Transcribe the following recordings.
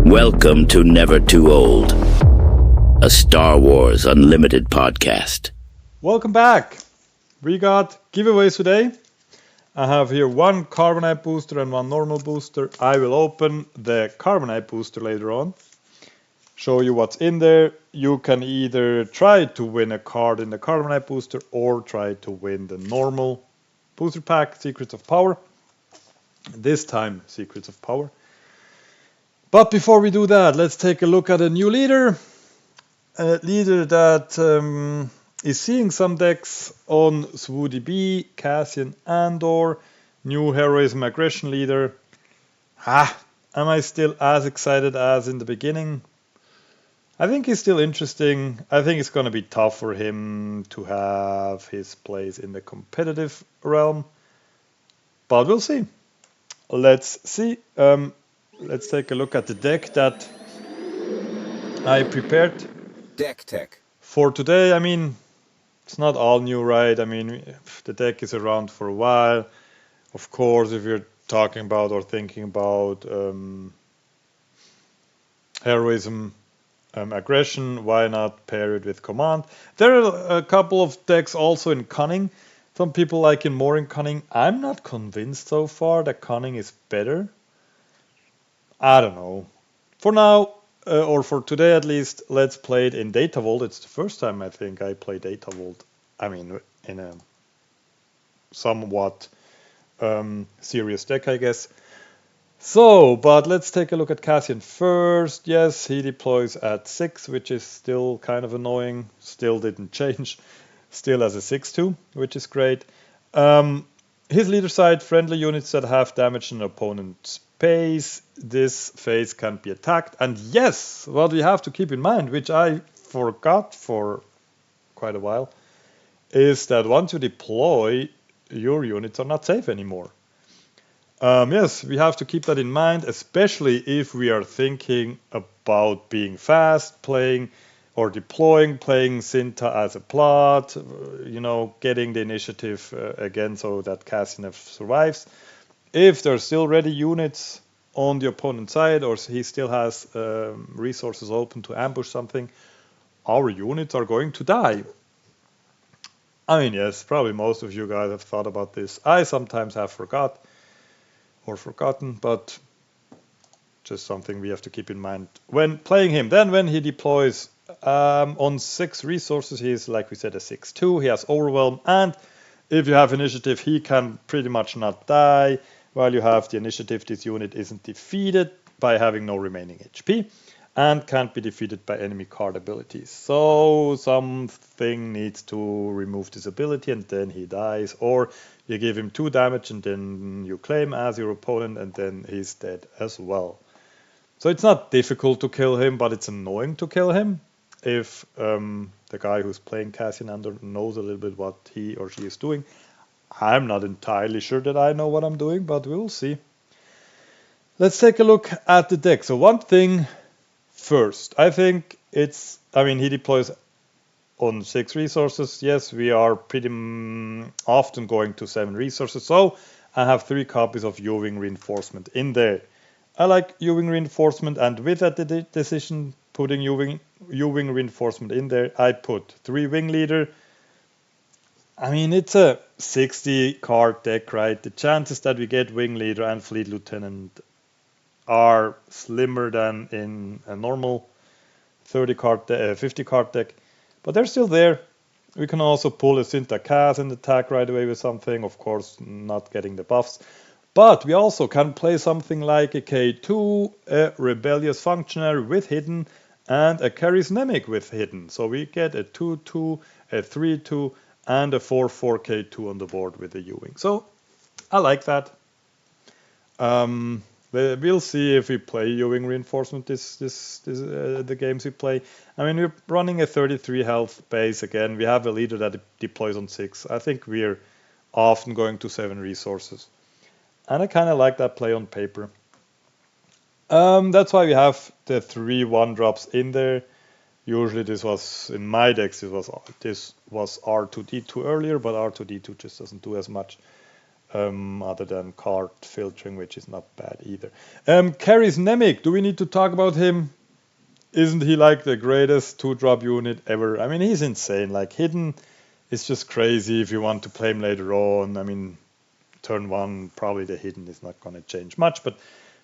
Welcome to Never Too Old, a Star Wars Unlimited podcast. Welcome back. We got giveaways today. I have here one Carbonite booster and one normal booster. I will open the Carbonite booster later on, show you what's in there. You can either try to win a card in the Carbonite booster or try to win the normal booster pack, Secrets of Power. This time, Secrets of Power. But before we do that, let's take a look at a new leader. A leader that is seeing some decks on SWODB, Cassian Andor, new heroism aggression leader. Am I still as excited as in the beginning? I think he's still interesting. I think it's going to be tough for him to have his place in the competitive realm. But we'll see. Let's see. Let's take a look at the deck that I prepared. DeckTech. For today. I mean, it's not all new, right? I mean, the deck is around for a while. Of course, if you're talking about or thinking about heroism, aggression, why not pair it with command? There are a couple of decks also in cunning. Some people like it more in cunning. I'm not convinced so far that cunning is better. I don't know. For now, or for today at least, let's play it in Data Vault. It's the first time I think I play Data Vault. I mean, in a somewhat serious deck, I guess. So, but let's take a look at Cassian first. Yes, he deploys at 6, which is still kind of annoying. Still didn't change. Still as a 6/2, which is great. His leader side, friendly units that have damaged an opponent's base. This phase can't be attacked. And yes, what we have to keep in mind, which I forgot for quite a while, is that once you deploy, your units are not safe anymore. Yes, we have to keep that in mind, especially if we are thinking about being fast, playing or deploying, playing Cinta as a plot, getting the initiative again so that Cassian survives. If there's still ready units on the opponent's side, or he still has resources open to ambush something, our units are going to die. I mean, yes, probably most of you guys have thought about this. I sometimes have forgotten, but just something we have to keep in mind when playing him. Then when he deploys on 6 resources, he's, like we said, a 6/2. He has overwhelm, and if you have initiative, he can pretty much not die. While you have the initiative, this unit isn't defeated by having no remaining HP and can't be defeated by enemy card abilities. So something needs to remove this ability and then he dies, or you give him 2 damage and then you claim as your opponent and then he's dead as well. So it's not difficult to kill him, but it's annoying to kill him if the guy who's playing Cassian Andor knows a little bit what he or she is doing. I'm not entirely sure that I know what I'm doing, but we'll see. Let's take a look at the deck. So one thing first, I think he deploys on 6 resources. Yes, we are pretty often going to 7 resources. So I have 3 copies of U-Wing Reinforcement in there. I like U-Wing Reinforcement, and with that decision, putting U-Wing Reinforcement in there, I put 3 Wing Leader. I mean, it's a 60 card deck, right? The chances that we get Wing Leader and Fleet Lieutenant are slimmer than in a normal 50 card deck, but they're still there. We can also pull a Cinta Cass and attack right away with something, of course, not getting the buffs. But we also can play something like a K2, a Rebellious Functionary with Hidden, and a Charismatic with Hidden. So we get a 2/2, a 3/2, and a 4/4 K2 on the board with the U-Wing. So I like that. We'll see if we play U-Wing Reinforcement the games we play. I mean, we're running a 33 health base again. We have a leader that deploys on 6. I think we're often going to 7 resources. And I kind of like that play on paper. That's why we have the 3 1-drops in there. Usually this was, in my decks, this was R2-D2 earlier, but R2-D2 just doesn't do as much. other than card filtering, which is not bad either. Carries Nemec. Do we need to talk about him? Isn't he like the greatest 2-drop unit ever? I mean, he's insane. Like, hidden is just crazy if you want to play him later on. I mean, turn 1, probably the hidden is not going to change much, but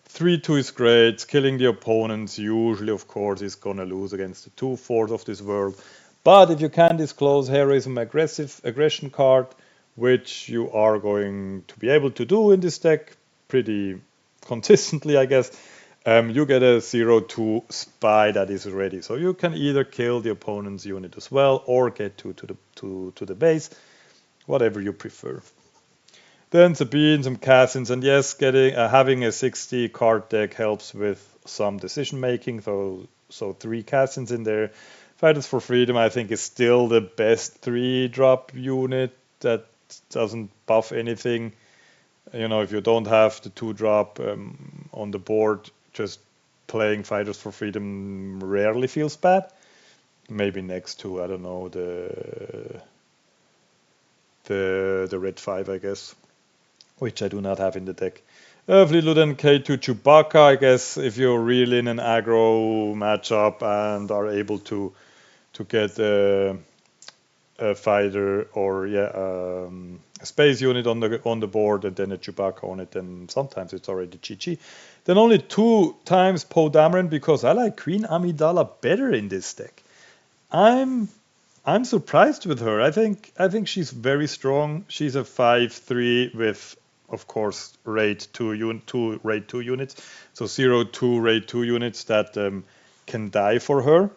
3-2 is great. It's killing the opponents. Usually, of course, he's going to lose against the 2/4 of this world. But if you can disclose heroism aggression card, which you are going to be able to do in this deck pretty consistently, I guess, you get a 0-2 spy that is ready. So you can either kill the opponent's unit as well or get to the base, whatever you prefer. Then Sabine, some Cassians, and yes, having a 60 card deck helps with some decision making. So 3 Cassians in there. Fighters for Freedom, I think, is still the best 3-drop unit that doesn't buff anything. You know, if you don't have the 2-drop on the board, just playing Fighters for Freedom rarely feels bad. Maybe next to, I don't know, the red 5, I guess, which I do not have in the deck. Fleet Lieutenant K2 Chewbacca, I guess, if you're really in an aggro matchup and are able to get a fighter or a space unit on the board and then a Chewbacca on it, then sometimes it's already GG. Then only 2 times Poe Dameron because I like Queen Amidala better in this deck. I'm surprised with her. I think she's very strong. She's a 5/3 with, of course, raid 2 raid 2 units. So 0-2 raid 2 units that can die for her.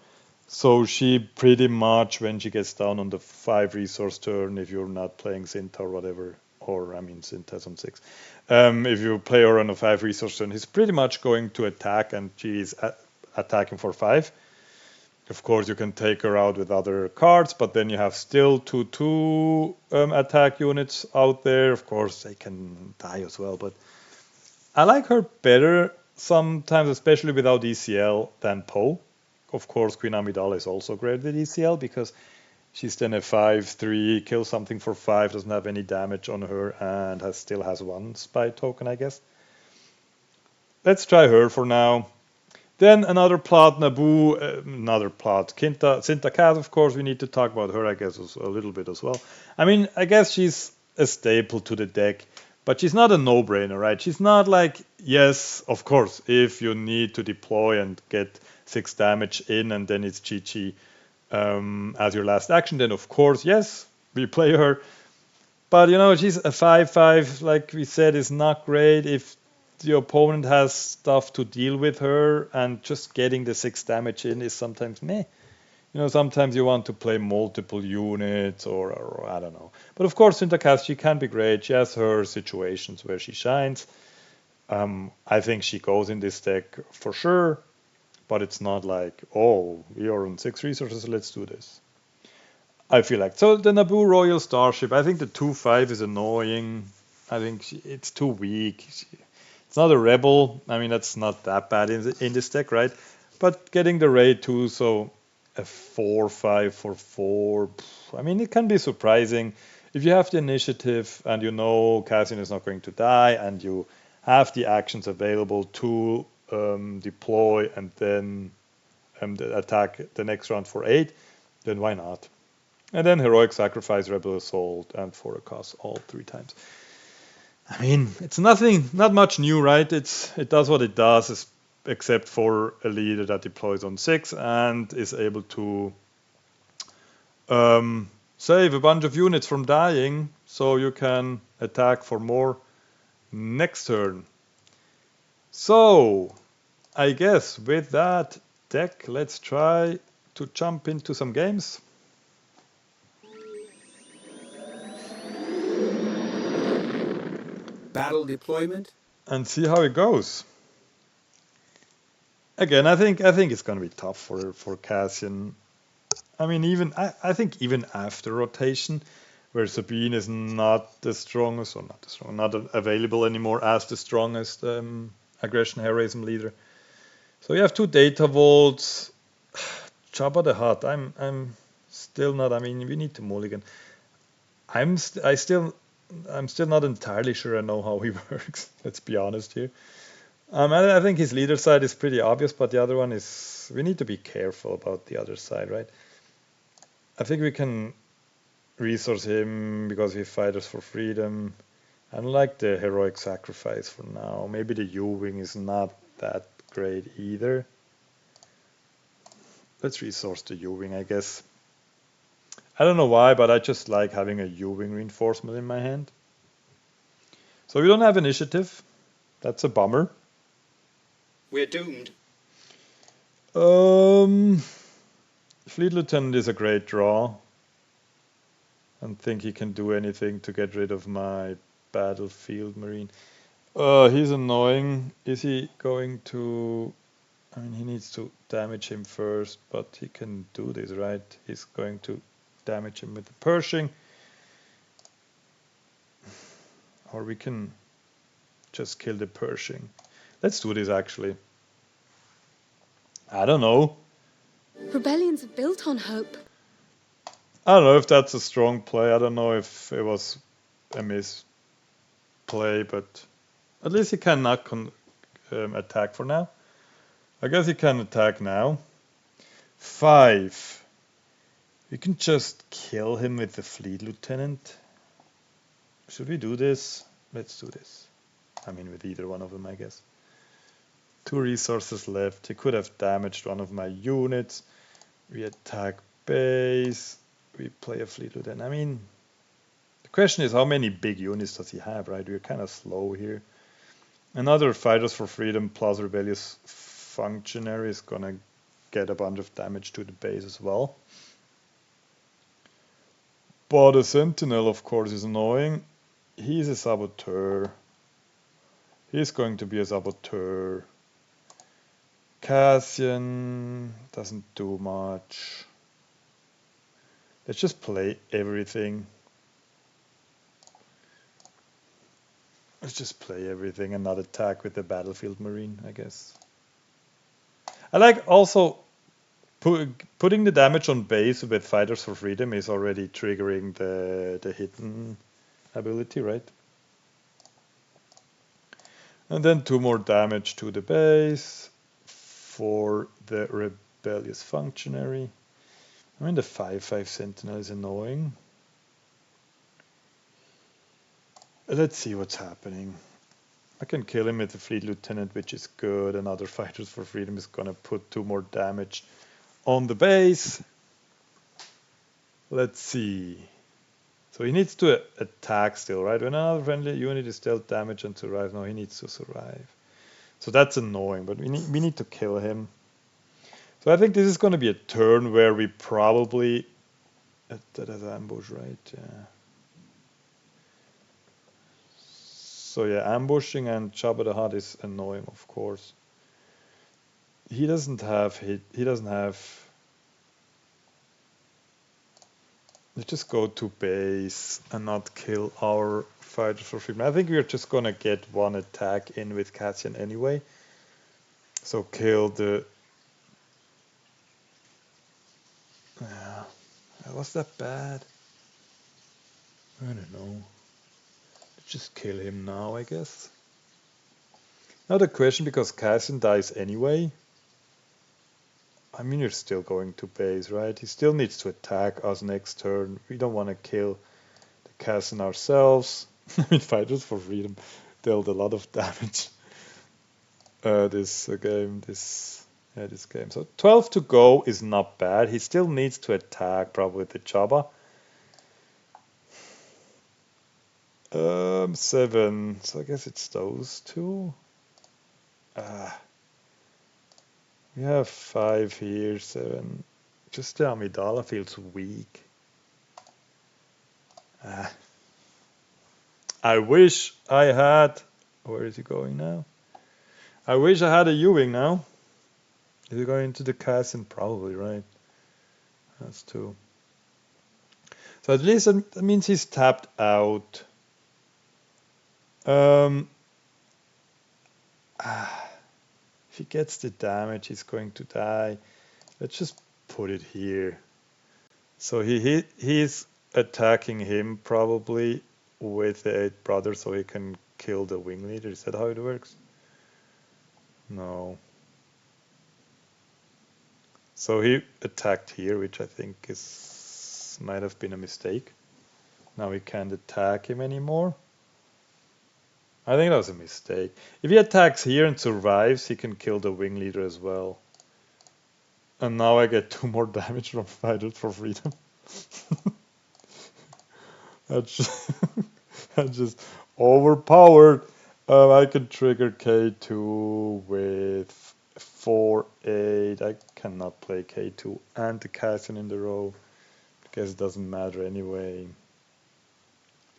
So she pretty much, when she gets down on the 5 resource turn, if you're not playing Cinta or whatever, or I mean Cinta's on 6, if you play her on a 5 resource turn, he's pretty much going to attack, and she's attacking for 5. Of course, you can take her out with other cards, but then you have still 2/2 attack units out there. Of course, they can die as well, but I like her better sometimes, especially without ECL, than Poe. Of course, Queen Amidala is also great with ECL because she's then a 5/3, kills something for 5, doesn't have any damage on her, and still has 1 spy token, I guess. Let's try her for now. Then another plot, Naboo, another plot, Cinta Cat, of course, we need to talk about her, I guess, a little bit as well. I mean, I guess she's a staple to the deck, but she's not a no-brainer, right? She's not like, yes, of course, if you need to deploy and get 6 damage in and then it's GG as your last action, then of course, yes, we play her. But, you know, she's a 5/5, like we said, is not great if the opponent has stuff to deal with her, and just getting the 6 damage in is sometimes meh. You know, sometimes you want to play multiple units or I don't know. But of course, in the cast, she can be great. She has her situations where she shines. I think she goes in this deck for sure, but it's not like, oh, we are on 6 resources, let's do this. I feel like. So the Naboo Royal Starship, I think the 2/5 is annoying. I think it's too weak. It's not a rebel. I mean, that's not that bad in this deck, right? But getting the raid 2, so a 4/5 for 4, I mean, it can be surprising. If you have the initiative and you know Cassian is not going to die and you have the actions available to deploy and then attack the next round for 8, then why not? And then Heroic Sacrifice, Rebel Assault, and for a cost all 3 times. I mean, it's not much new, right? It does what it does, except for a leader that deploys on 6 and is able to save a bunch of units from dying, so you can attack for more next turn. So, I guess with that deck, let's try to jump into some games. Battle deployment. And see how it goes. Again, I think it's going to be tough for Cassian. I mean, I think even after rotation, where Sabine is not the strongest, or not available anymore as the strongest aggression heroism leader. So you have 2 data vaults. Jabba the Hutt. I'm still not. I mean, we need to mulligan. I still I'm still not entirely sure I know how he works. Let's be honest here. I think his leader side is pretty obvious, but the other one is, we need to be careful about the other side, right? I think we can resource him because we fighters for freedom. I don't like the heroic sacrifice for now. Maybe the U-wing is not that great either. Let's resource the U-wing, I guess. I don't know why, but I just like having a U-wing reinforcement in my hand. So we don't have initiative. That's a bummer. We're doomed. Fleet Lieutenant is a great draw. I don't think he can do anything to get rid of my battlefield marine. He's annoying. Is he going to... I mean, he needs to damage him first, but he can do this, right? He's going to damage him with the Pershing. Or we can just kill the Pershing. Let's do this, actually. I don't know. Rebellions are built on hope. I don't know if that's a strong play. I don't know if it was a misplay, but at least he cannot attack for now. I guess he can attack now. 5. We can just kill him with the Fleet Lieutenant. Should we do this? Let's do this. I mean, with either one of them, I guess. 2 resources left. He could have damaged one of my units. We attack base. We play a Fleet Lieutenant. I mean, the question is how many big units does he have, right? We're kind of slow here. Another Fighters for Freedom plus Rebellious Functionary is gonna get a bunch of damage to the base as well. But a Sentinel, of course, is annoying. He's a saboteur. He's going to be a saboteur. Cassian doesn't do much. Let's just play everything. Let's just play everything and not attack with the battlefield marine, I guess. I like also putting the damage on base with Fighters for Freedom is already triggering the hidden ability, right? And then 2 more damage to the base for the Rebellious Functionary. I mean, the 5/5 Sentinel is annoying. Let's see what's happening. I can kill him with the Fleet Lieutenant, which is good. Another Fighters for Freedom is gonna put 2 more damage on the base. Let's see. So he needs to attack still, right? When another friendly unit is dealt damage and survive, no, he needs to survive. So that's annoying, but we need to kill him. So I think this is going to be a turn where we probably... That has ambush, right? Yeah. So yeah, ambushing and Jabba the Hutt is annoying, of course. He doesn't have hit. He doesn't have... Let's just go to base and not kill our Fighters for Freedom. I think we're just going to get 1 attack in with Cassian anyway. So kill the... Yeah, was that bad? I don't know. Let's just kill him now, I guess. Now the question, because Cassian dies anyway. I mean, you're still going to base, right? He still needs to attack us next turn. We don't want to kill the Cassian ourselves. I mean, Fighters for Freedom dealt a lot of damage. This game. So 12 to go is not bad. He still needs to attack probably with the Jabba. 7. So I guess it's those 2. We have 5 here, 7. Just the Amidala feels weak. I wish I had... Where is he going now? I wish I had a U-wing now. Is he going into the Cassian? Probably, right? That's 2. So at least that means he's tapped out. If he gets the damage, he's going to die. Let's just put it here. So he's attacking him probably. with the 8th brother so he can kill the wing leader. Is that how it works? No. So he attacked here, which I think might have been a mistake. Now we can't attack him anymore. I think that was a mistake. If he attacks here and survives, he can kill the wing leader as well. And now I get 2 more damage from Fighters for Freedom. That's just overpowered. I can trigger K2 with 4-8. I cannot play K2 and the Cassian in the row. I guess it doesn't matter anyway.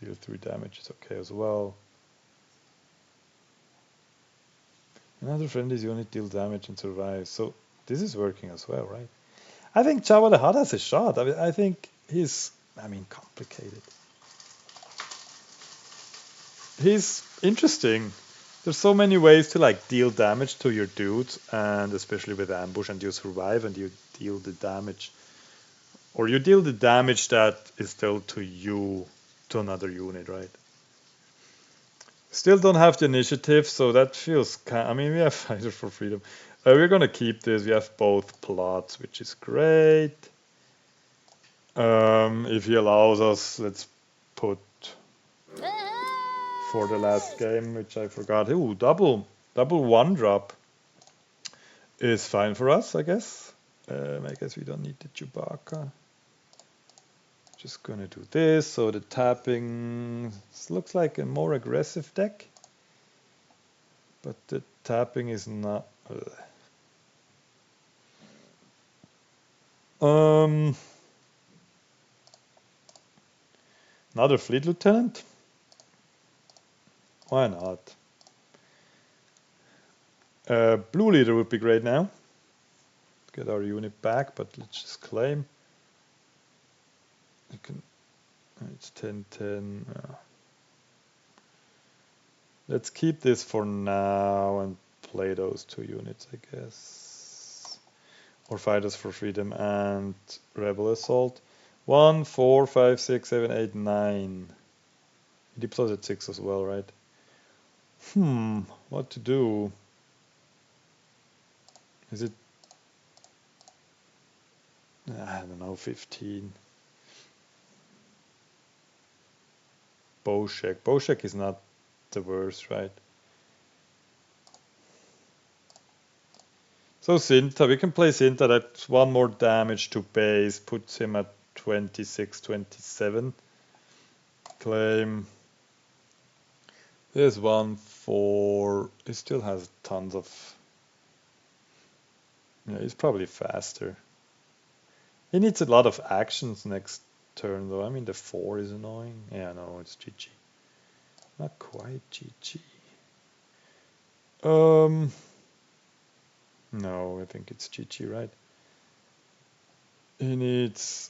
Deal 3 damage is okay as well. Another friendly unit deals damage and survives. So this is working as well, right? I think Jabba the Hutt has a shot. I think he's, complicated. He's interesting. There's so many ways to like deal damage to your dudes, and especially with ambush, and you survive and you deal the damage. Or you deal the damage that is dealt to you, to another unit, right? Still don't have the initiative, so that feels we have Fighter for Freedom. We're gonna keep this. We have both plots, which is great. If he allows us, let's put for the last game, which I forgot. Ooh, double 1-drop is fine for us, I guess. I guess we don't need the Chewbacca. Just gonna do this. So the tapping looks like a more aggressive deck, but the tapping is not. Another fleet lieutenant. Why not? Blue leader would be great now. Get our unit back, but let's just claim. You can. It's 10-10. Let's keep this for now and play those 2 units, I guess. Or Fighters for Freedom and Rebel Assault. 1, 4, 5, 6, 7, 8, 9. He deploys at 6 as well, right? What to do? Is it? I don't know, 15. Boshek. Boshek is not the worst, right? So Cinta, we can play Cinta. That's 1 more damage to base, puts him at 26, 27. Claim. There's 1 for. He still has tons of. Yeah, he's probably faster. He needs a lot of actions next turn, though. The 4 is annoying. Yeah, no, it's GG. Not quite GG. No, I think it's GG, right? He needs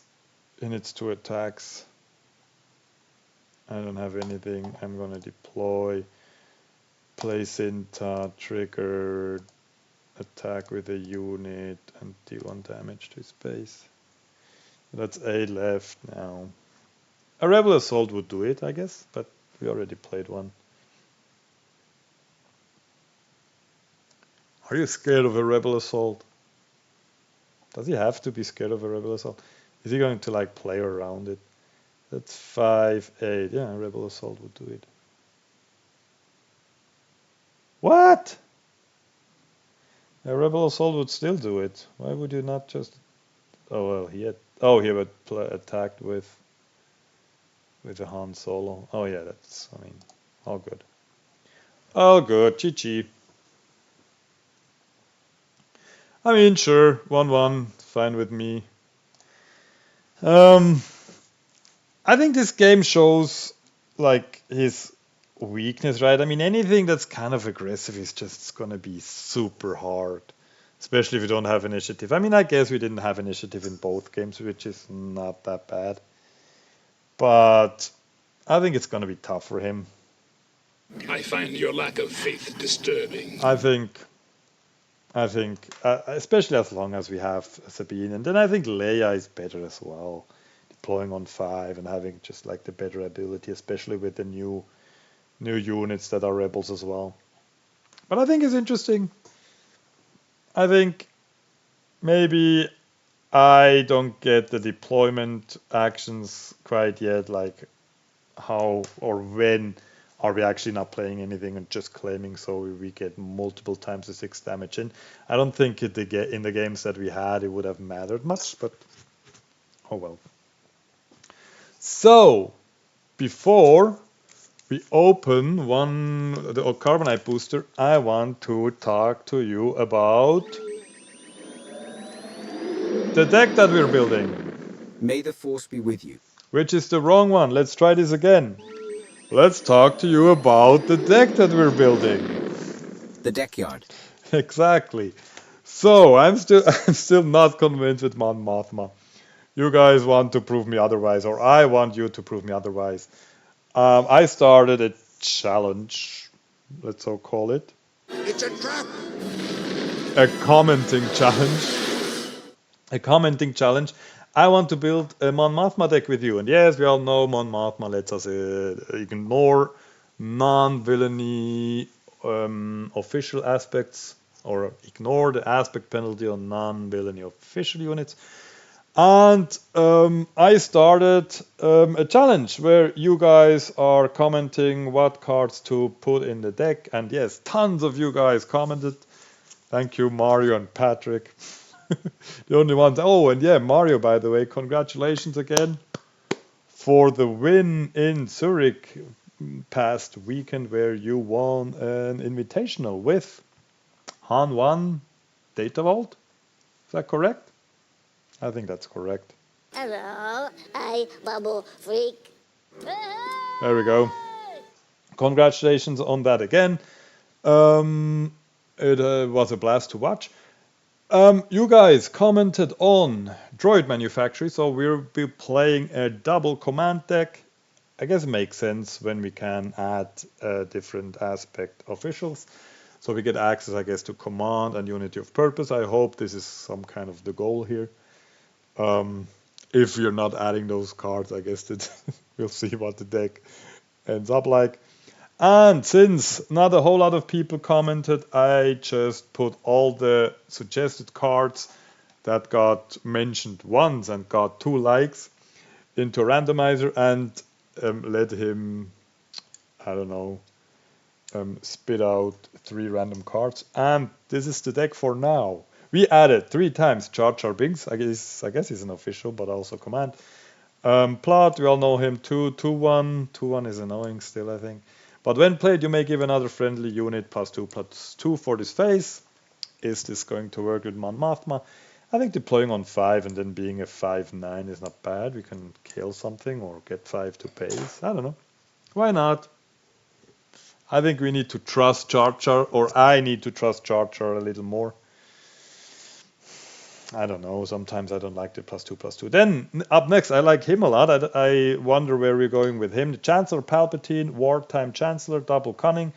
2 attacks. I don't have anything. I'm gonna deploy, place Cinta, trigger, attack with a unit, and deal 1 damage to his base. That's 8 left now. A Rebel Assault would do it, I guess, but we already played one. Are you scared of a Rebel Assault? Does he have to be scared of a Rebel Assault? Is he going to like play around it? That's 5, 8. Yeah, a Rebel Assault would do it. What? A Rebel Assault would still do it. Why would you not just... Oh, well, he would attacked with a Han Solo. Oh, yeah, that's, all good. All good, GG. Sure, 1-1, fine with me. I think this game shows, like, his weakness, right? Anything that's kind of aggressive is just gonna be super hard. Especially if you don't have initiative. I guess we didn't have initiative in both games, which is not that bad. But I think it's going to be tough for him. I find your lack of faith disturbing. I think, especially as long as we have Sabine. And then I think Leia is better as well. deploying on 5 and having just like the better ability, especially with the new units that are rebels as well. But I think it's interesting. I think maybe I don't get the deployment actions quite yet, like how or when are we actually not playing anything and just claiming so we get multiple times the 6 damage in. I don't think in the games that we had it would have mattered much, but oh well. So, before we open the Carbonite booster, I want to talk to you about the deck that we're building. May the force be with you. Which is the wrong one. Let's try this again. Let's talk to you about the deck that we're building. The Deckyard. Exactly. So I'm still not convinced with Mon Mothma. You guys want to prove me otherwise, or I want you to prove me otherwise. I started a challenge, let's so call it. It's a trap! A commenting challenge. I want to build a Mon Mothma deck with you. And yes, we all know Mon Mothma lets us ignore non-villainy official aspects, or ignore the aspect penalty on non-villainy official units. And I started a challenge where you guys are commenting what cards to put in the deck. And yes, tons of you guys commented. Thank you, Mario and Patrick. The only ones. Oh, and yeah, Mario, by the way, congratulations again for the win in Zurich past weekend where you won an invitational with Han 1 Data Vault. Is that correct? I think that's correct. Hello, I Bubble Freak. There we go. Congratulations on that again. It was a blast to watch. You guys commented on Droid Manufactory, so we'll be playing a double command deck. I guess it makes sense when we can add different aspect officials. So we get access, I guess, to command and unity of purpose. I hope this is some kind of the goal here. If you're not adding those cards, I guess that we'll see what the deck ends up like. And since not a whole lot of people commented, I just put all the suggested cards that got mentioned once and got 2 likes into a randomizer and let him, I don't know, spit out 3 random cards. And this is the deck for now. We added 3 times Jar Jar Binks. I guess he's an official, but also command. Plot, we all know him too. 2-1. 2-1 is annoying still, I think. But when played, you may give another friendly unit +2/+2 for this phase. Is this going to work with Mon Mothma? I think deploying on 5 and then being a 5/9 is not bad. We can kill something or get 5 to base. I don't know. Why not? I think we need to trust Jar Jar, or I need to trust Jar Jar a little more. I don't know. Sometimes I don't like the +2/+2. Then up next, I like him a lot. I wonder where we're going with him. The Chancellor Palpatine, Wartime Chancellor, double cunning.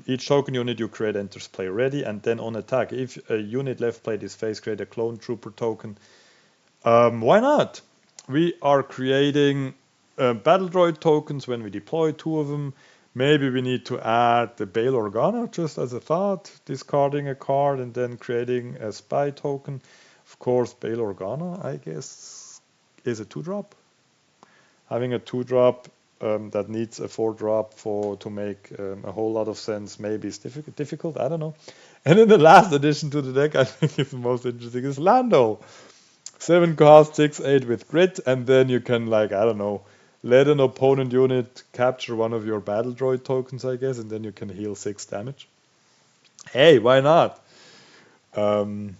Each token unit you create enters play ready, and then on attack, if a unit left play this phase, create a clone trooper token. Why not? We are creating battle droid tokens when we deploy 2 of them. Maybe we need to add the Bail Organa just as a thought, discarding a card and then creating a spy token. Of course, Bail Organa, I guess, is a 2-drop. Having a 2-drop that needs a 4-drop to make a whole lot of sense maybe is difficult, I don't know. And then the last addition to the deck I think is the most interesting is Lando. 7 cost, 6/8 with grit, and then you can, like, I don't know, let an opponent unit capture one of your battle droid tokens, I guess, and then you can heal 6 damage. Hey, why not? I'm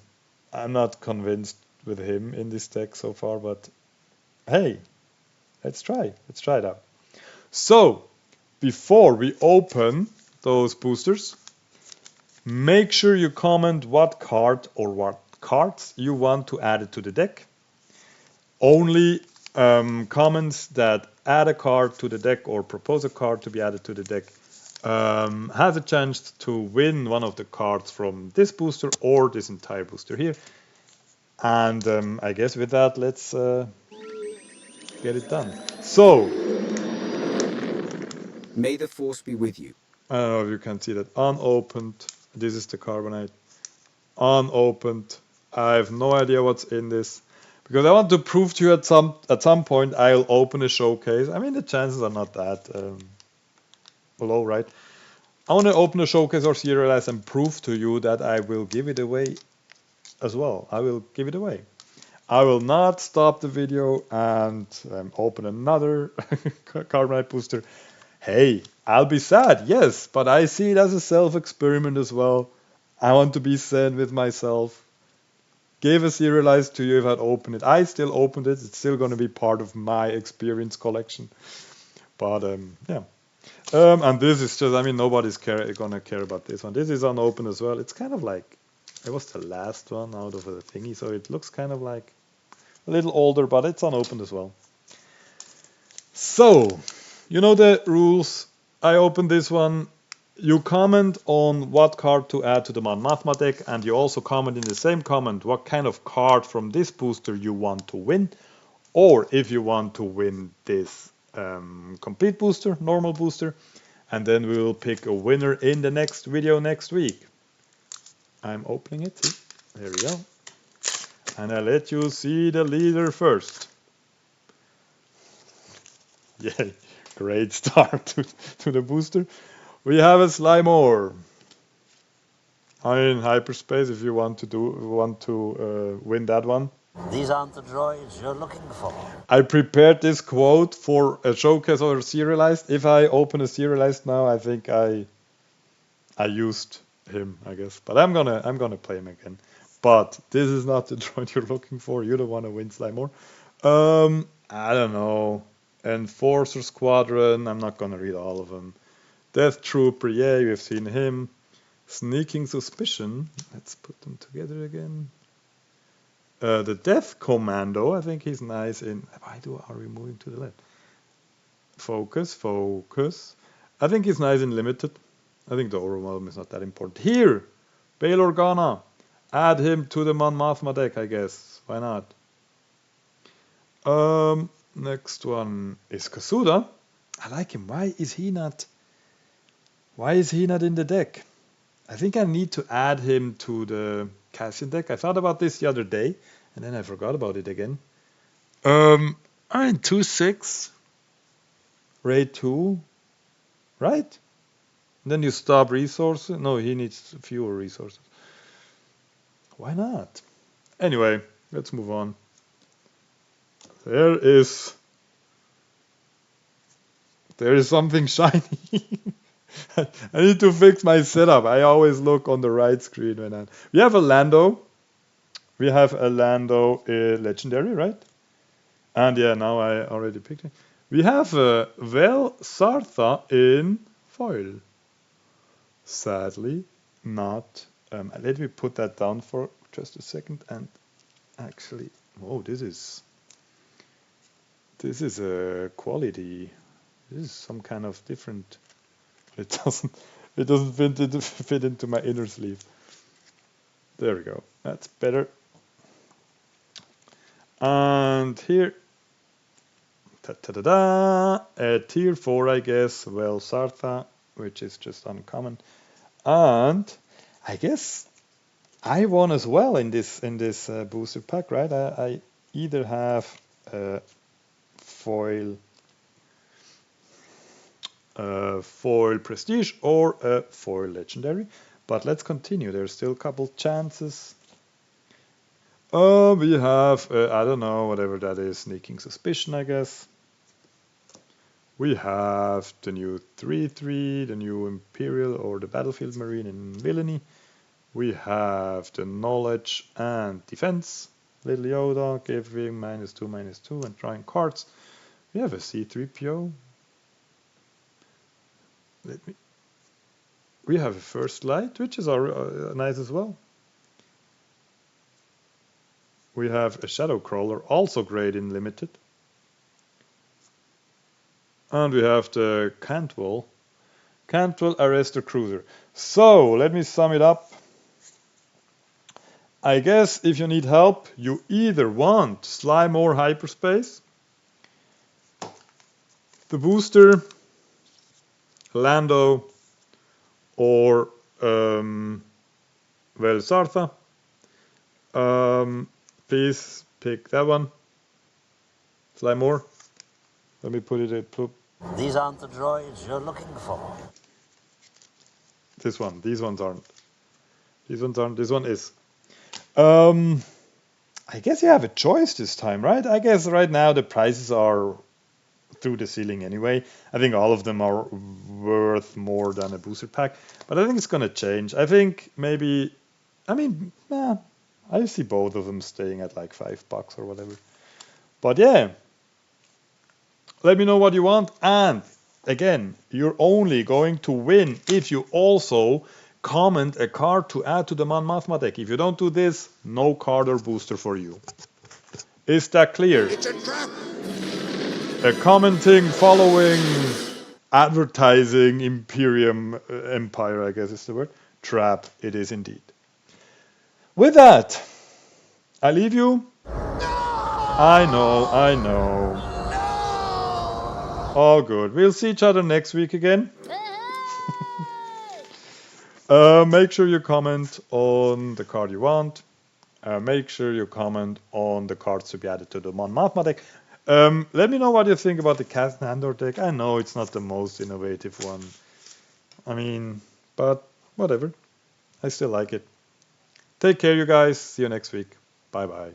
not convinced with him in this deck so far, but hey, let's try it out. So, before we open those boosters, make sure you comment what card or what cards you want to add it to the deck. Only comments that add a card to the deck or propose a card to be added to the deck has a chance to win one of the cards from this booster or this entire booster here. And I guess with that, let's get it done. So, May the force be with you. I don't know if you can see that. Unopened. This is the Carbonite. Unopened. I have no idea what's in this. Because I want to prove to you at some point I'll open a showcase. I mean, the chances are not that low, right? I want to open a showcase or serialize and prove to you that I will give it away as well. I will give it away. I will not stop the video and open another Carbonite booster. Hey, I'll be sad, yes, but I see it as a self-experiment as well. I want to be sane with myself. Gave a serialized to you if I'd opened it. I still opened it. It's still going to be part of my experience collection. But yeah. And this is just, I mean, nobody's going to care about this one. This is unopened as well. It's kind of like, it was the last one out of the thingy, so it looks kind of like a little older, but it's unopened as well. So, you know the rules. I opened this one. You comment on what card to add to the Mon Mothma deck, and you also comment in the same comment what kind of card from this booster you want to win, or if you want to win this complete booster, normal booster, and then we will pick a winner in the next video next week. I'm opening it. See? There we go. And I let you see the leader first. Yay, great start to the booster. We have a Slimeore. I'm in hyperspace if you want to win that one. These aren't the droids you're looking for. I prepared this quote for a showcase or a serialized. If I open a serialized now, I think I used him, I guess. But I'm gonna play him again. But this is not the droid you're looking for. You don't want to win Slimeore. I don't know. Enforcer Squadron. I'm not gonna read all of them. Death Trooper, yeah, you've seen him. Sneaking Suspicion. Let's put them together again. The Death Commando, I think he's nice in... Are we moving to the left? Focus. I think he's nice in Limited. I think the overwhelm is not that important. Here! Bail Organa. Add him to the Mon Mothma deck, I guess. Why not? Next one is Kasuda. I like him. Why is he not in the deck? I think I need to add him to the Cassian deck. I thought about this the other day, and then I forgot about it again. I'm 2/6, raid 2, right? And then you stop resources. No, he needs fewer resources. Why not? Anyway, let's move on. There is something shiny. I need to fix my setup. I always look on the right screen when we have a Lando. We have a Lando legendary, right? And yeah, now I already picked it. We have a Vel Sartha in foil. Sadly, not. Let me put that down for just a second. And actually, oh, this is a quality. This is some kind of different. It doesn't fit into my inner sleeve. There we go. That's better. And here, a tier 4, I guess. Well, Sartha, which is just uncommon. And I guess I won as well in this booster pack, right? I either have a foil prestige or a foil legendary, but let's continue. There's still a couple chances. We have I don't know, whatever that is, Sneaking Suspicion, I guess. We have the new 3/3, the new Imperial or the Battlefield Marine in Villainy. We have the Knowledge and Defense, Little Yoda, giving -2/-2 and drawing cards. We have a C3PO. We have a First Light, which is nice as well. We have a Shadow Crawler, also great in Limited. And we have the Cantwell Arrestor Cruiser. So, let me sum it up. I guess if you need help, you either want Slimeore Hyperspace, the booster, Lando, or well, Sartha. Please pick that one. Fly more. Let me put it at ploop. These aren't the droids you're looking for. This one. These ones aren't. These ones aren't. This one is. I guess you have a choice this time, right? I guess right now the prices are through the ceiling anyway. I think all of them are worth more than a booster pack, but I think it's gonna change. I think maybe, I mean, I see both of them staying at like $5 or whatever. But yeah, let me know what you want. And again, you're only going to win if you also comment a card to add to the Mon Mothma deck. If you don't do this, no card or booster for you. Is that clear? It's a trap! A commenting, following, advertising Imperium Empire, I guess is the word. Trap, it is indeed. With that, I leave you. I know. All good. We'll see each other next week again. Make sure you comment on the card you want. Make sure you comment on the cards to be added to the Mon Mothma deck. Let me know what you think about the Cassian Andor deck. I know it's not the most innovative one. I mean, but whatever. I still like it. Take care, you guys. See you next week. Bye-bye.